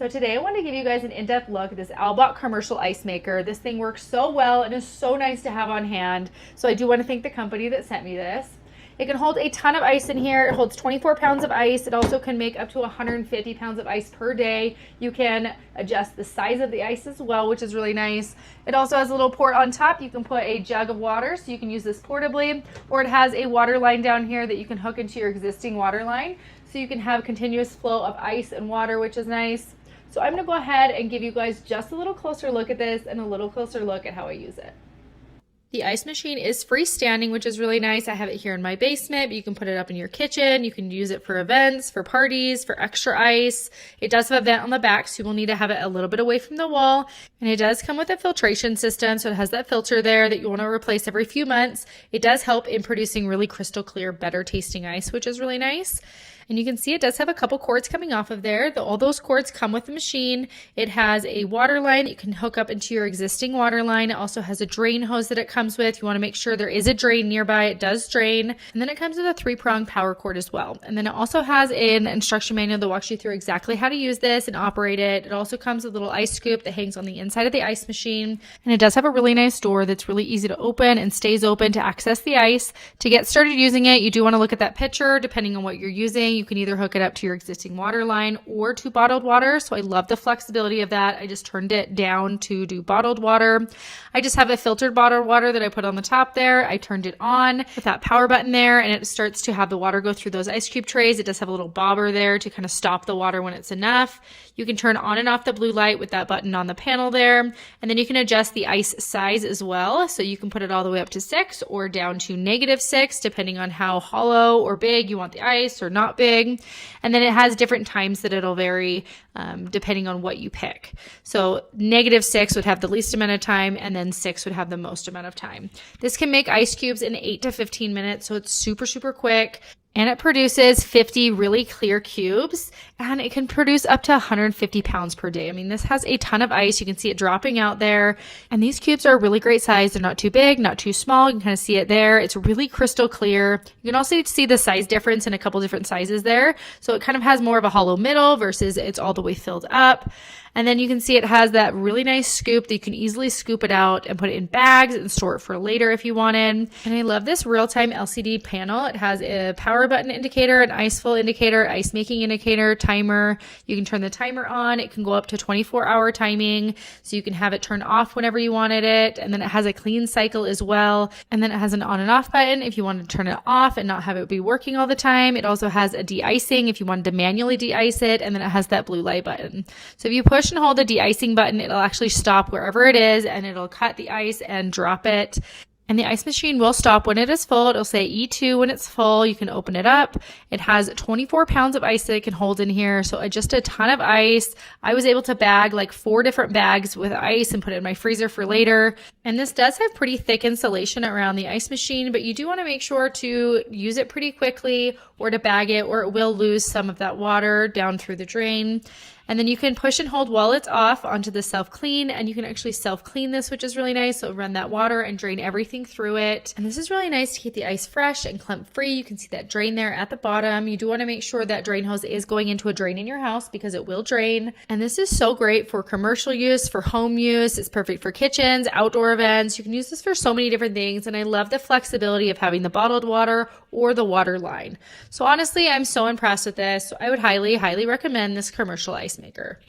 So today I want to give you guys an in-depth look at this Albott commercial ice maker. This thing works so well and is so nice to have on hand. So I do want to thank the company that sent me this. It can hold a ton of ice in here. It holds 24 pounds of ice. It also can make up to 150 pounds of ice per day. You can adjust the size of the ice as well, which is really nice. It also has a little port on top. You can put a jug of water, so you can use this portably, or it has a water line down here that you can hook into your existing water line. So you can have continuous flow of ice and water, which is nice. So I'm gonna go ahead and give you guys just a little closer look at this and a little closer look at how I use it. The ice machine is freestanding, which is really nice. I have it here in my basement, but you can put it up in your kitchen. You can use it for events, for parties, for extra ice. It does have a vent on the back, so you will need to have it a little bit away from the wall. And it does come with a filtration system, so it has that filter there that you want to replace every few months. It does help in producing really crystal clear, better tasting ice, which is really nice. And you can see it does have a couple cords coming off of there. All those cords come with the machine. It has a water line that you can hook up into your existing water line. It also has a drain hose that it comes with. You want to make sure there is a drain nearby. It does drain. And then it comes with a 3-prong power cord as well. And then it also has an instruction manual that walks you through exactly how to use this and operate it. It also comes with a little ice scoop that hangs on the inside of the ice machine. And it does have a really nice door that's really easy to open and stays open to access the ice. To get started using it, you do want to look at that picture depending on what you're using. You can either hook it up to your existing water line or to bottled water. So I love the flexibility of that. I just turned it down to do bottled water. I just have a filtered bottled water that I put on the top there. I turned it on with that power button there, and it starts to have the water go through those ice cube trays. It does have a little bobber there to kind of stop the water when it's enough. You can turn on and off the blue light with that button on the panel there. And then you can adjust the ice size as well. So you can put it all the way up to 6 or down to -6, depending on how hollow or big you want the ice or not big. And then it has different times that it'll vary depending on what you pick. So -6 would have the least amount of time, and then 6 would have the most amount of time. This can make ice cubes in 8 to 15 minutes, so it's super, super quick. And it produces 50 really clear cubes, and it can produce up to 150 pounds per day. I mean, this has a ton of ice. You can see it dropping out there. And these cubes are a really great size. They're not too big, not too small. You can kind of see it there. It's really crystal clear. You can also see the size difference in a couple different sizes there. So it kind of has more of a hollow middle versus it's all the way filled up. And then you can see it has that really nice scoop that you can easily scoop it out and put it in bags and store it for later if you wanted. And I love this real-time LCD panel. It has a power button indicator, an ice full indicator, ice making indicator, timer. You can turn the timer on. It can go up to 24-hour timing, so you can have it turn off whenever you wanted it. And then it has a clean cycle as well. And then it has an on and off button if you wanted to turn it off and not have it be working all the time. It also has a de-icing if you wanted to manually de-ice it. And then it has that blue light button. So if you push and hold the de-icing button, it'll actually stop wherever it is, and it'll cut the ice and drop it. And the ice machine will stop when it is full. It'll say E2 when it's full. You can open it up. It has 24 pounds of ice that it can hold in here. So just a ton of ice. I was able to bag like 4 different bags with ice and put it in my freezer for later. And this does have pretty thick insulation around the ice machine, but you do want to make sure to use it pretty quickly or to bag it, or it will lose some of that water down through the drain. And then you can push and hold while it's off onto the self-clean, and you can actually self-clean this, which is really nice. So run that water and drain everything through it. And this is really nice to keep the ice fresh and clump-free. You can see that drain there at the bottom. You do want to make sure that drain hose is going into a drain in your house because it will drain. And this is so great for commercial use, for home use. It's perfect for kitchens, outdoor events. You can use this for so many different things. And I love the flexibility of having the bottled water or the water line. So honestly, I'm so impressed with this. So I would highly, highly recommend this commercial ice maker.